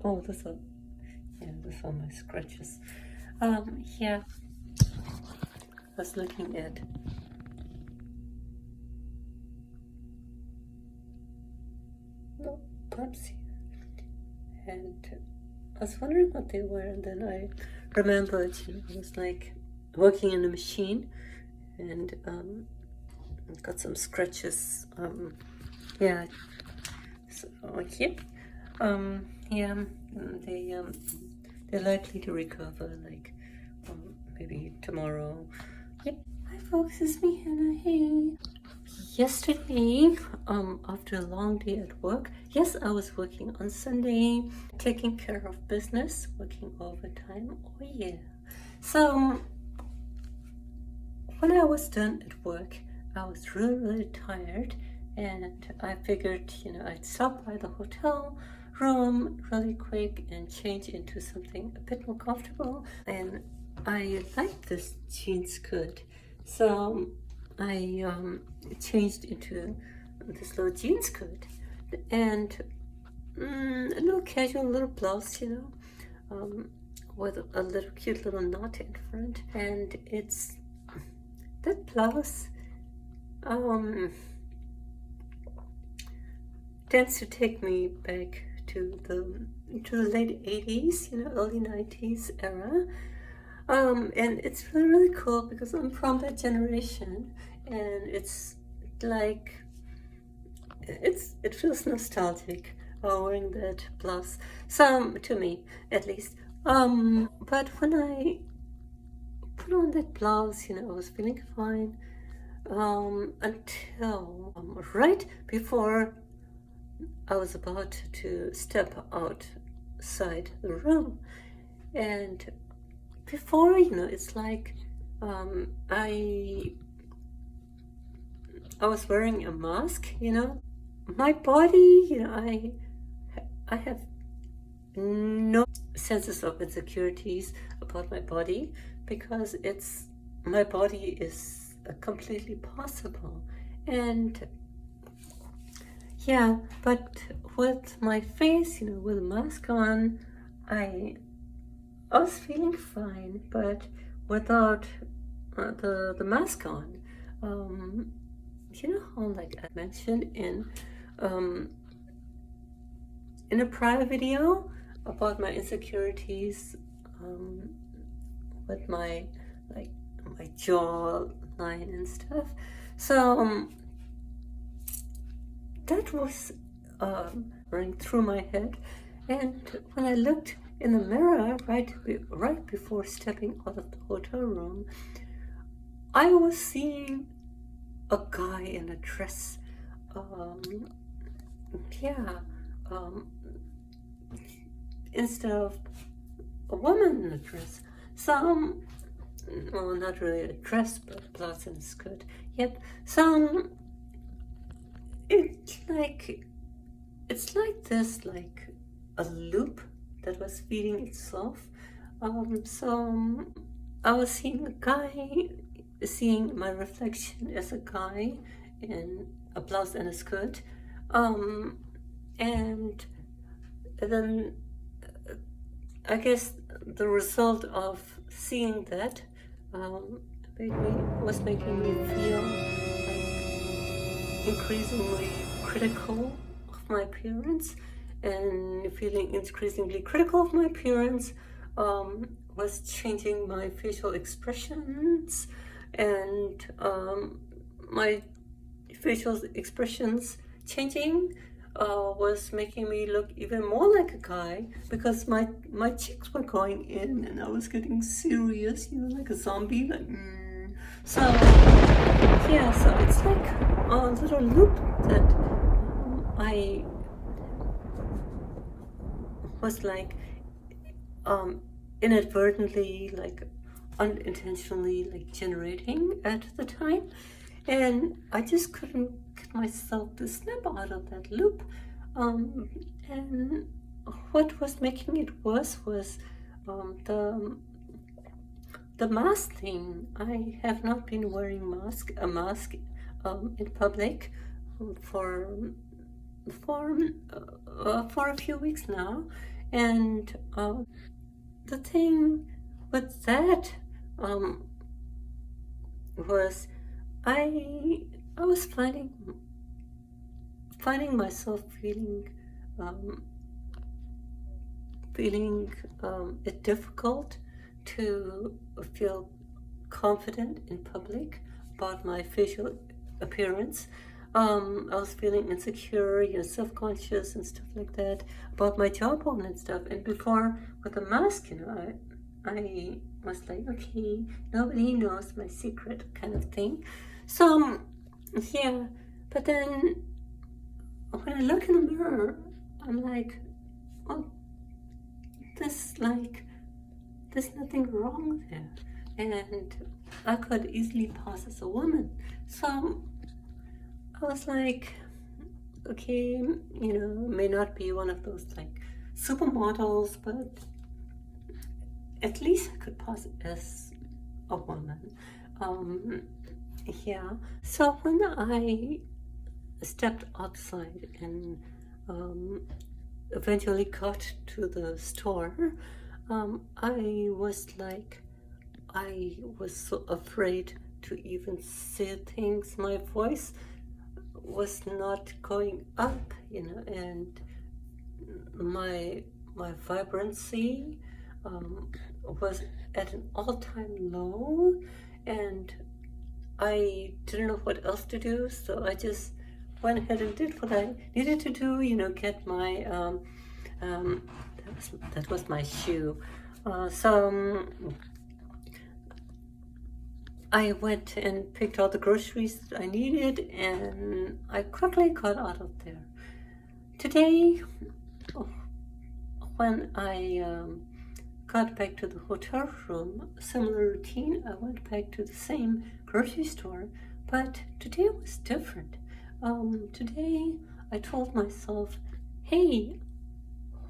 Oh, those are my scratches. Yeah, I was looking at bumps here, and I was wondering what they were, and then I remembered, I was like working in a machine, and got some scratches. Yeah, so here, yeah, they're likely to recover, like maybe tomorrow. Yep. Hi folks, it's me, Hannah. Hey. Yesterday, after a long day at work, yes, I was working on Sunday, taking care of business, working overtime. Oh yeah. So when I was done at work, I was really tired, and I figured, I'd stop by the hotel room really quick and change into something a bit more comfortable. And I liked this jean skirt, so I changed into this little jean skirt and a little casual little blouse, with a little cute little knot in front. And it's that blouse tends to take me back to the late 80s, early 90s era. And it's really cool because I'm from that generation, and it's like it feels nostalgic wearing that blouse. To me, at least. But when I put on that blouse, I was feeling fine until right before I was about to step outside the room, and before, it's like I was wearing a mask, my body, I have no senses of insecurities about my body, because my body is completely possible. And yeah, but with my face, with a mask on, I was feeling fine, but without the mask on. How, like I mentioned in a prior video about my insecurities with my jaw line and stuff. So that was running through my head, and when I looked in the mirror right before stepping out of the hotel room, I was seeing a guy in a dress. Instead of a woman in a dress. Well, not really a dress, but blouse and skirt. Yep. It's like this, like a loop that was feeding itself. So I was seeing my reflection as a guy in a blouse and a skirt. And then I guess the result of seeing that was making me feel like increasingly critical of my appearance, and feeling increasingly critical of my appearance was changing my facial expressions, and my facial expressions changing was making me look even more like a guy, because my cheeks were going in and I was getting serious, like a zombie, like So it's like a little loop that I was like inadvertently, like unintentionally, like generating at the time. And I just couldn't get myself to snap out of that loop. And what was making it worse was the mask thing. I have not been wearing a mask in public for a few weeks now, And the thing with that was I was finding myself um, feeling it difficult to feel confident in public about my facial appearance. I was feeling insecure, self-conscious and stuff like that about my jawbone and stuff. And before with the mask, I was like, okay, nobody knows my secret kind of thing. So, yeah, but then when I look in the mirror, I'm like, oh, there's nothing wrong there. And I could easily pass as a woman. So I was like, okay, may not be one of those like supermodels, but at least I could pass as a woman. Yeah. So when I stepped outside and eventually got to the store, I was so afraid to even say things. My voice was not going up, and my vibrancy was at an all-time low, and I didn't know what else to do, so I just went ahead and did what I needed to do, get my that was my shoe. I went and picked all the groceries that I needed, and I quickly got out of there. Today, when I got back to the hotel room, similar routine, I went back to the same grocery store, but today was different. Today, I told myself, hey,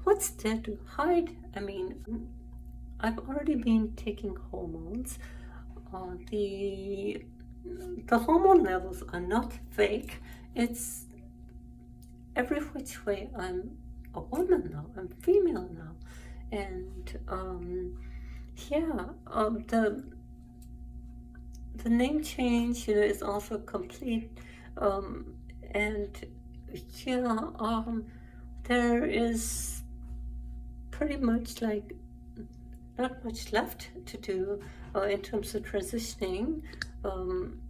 what's there to hide? I mean, I've already been taking hormones. The hormone levels are not fake. It's every which way. I'm a woman now. I'm female now, and the name change, is also complete. And there is pretty much like not much left to do in terms of transitioning.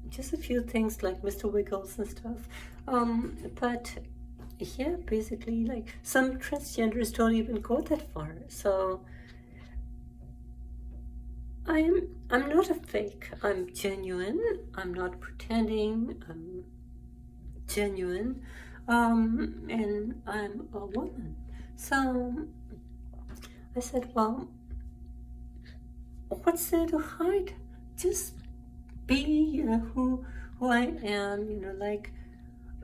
Just a few things like Mr. Wiggles and stuff. But yeah, basically, like some transgenders don't even go that far. So I'm not a fake. I'm genuine. I'm not pretending. I'm genuine. And I'm a woman. So I said, well, what's there to hide? Just be, who I am, like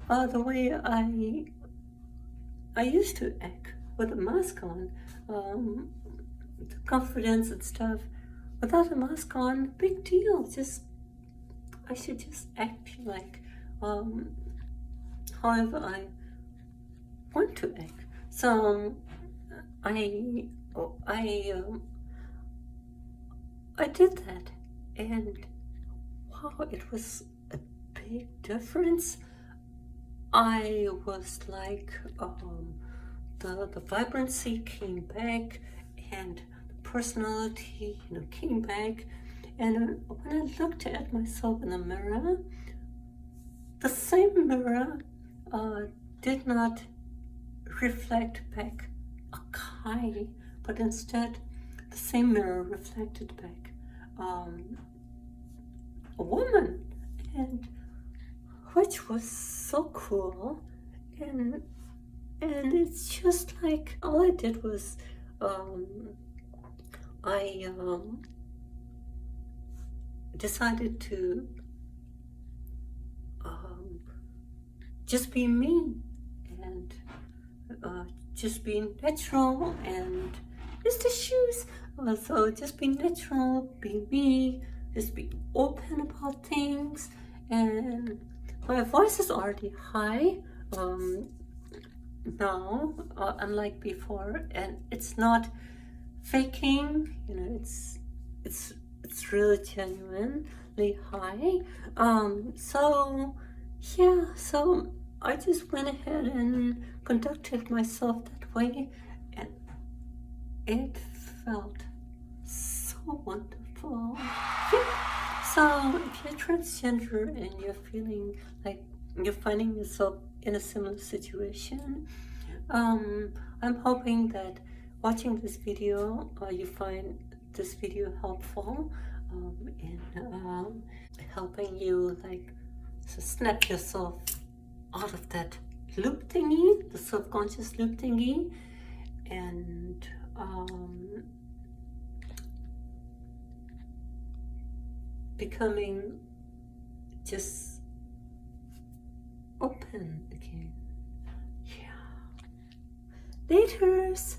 the way I used to act with a mask on, the confidence and stuff. Without a mask on, big deal. I should just act like however I want to act. So I did that, and wow, it was a big difference. I was like, the vibrancy came back, and the personality, came back. And when I looked at myself in the mirror, the same mirror did not reflect back a Kai, but instead the same mirror reflected back a woman, and which was so cool. And it's just like all I did was I decided to just be me and just be natural, and it's the shoes. So just be natural, be me, just be open about things. And my voice is already high. now, unlike before, and it's not faking. It's really genuinely high. So yeah, so I just went ahead and conducted myself that way, and it felt so wonderful. Yeah. So if you're transgender and you're feeling like you're finding yourself in a similar situation, I'm hoping that watching this video, you find this video helpful in helping you like snap yourself out of that loop thingy, the subconscious loop thingy, and becoming just open again. Yeah. Laters.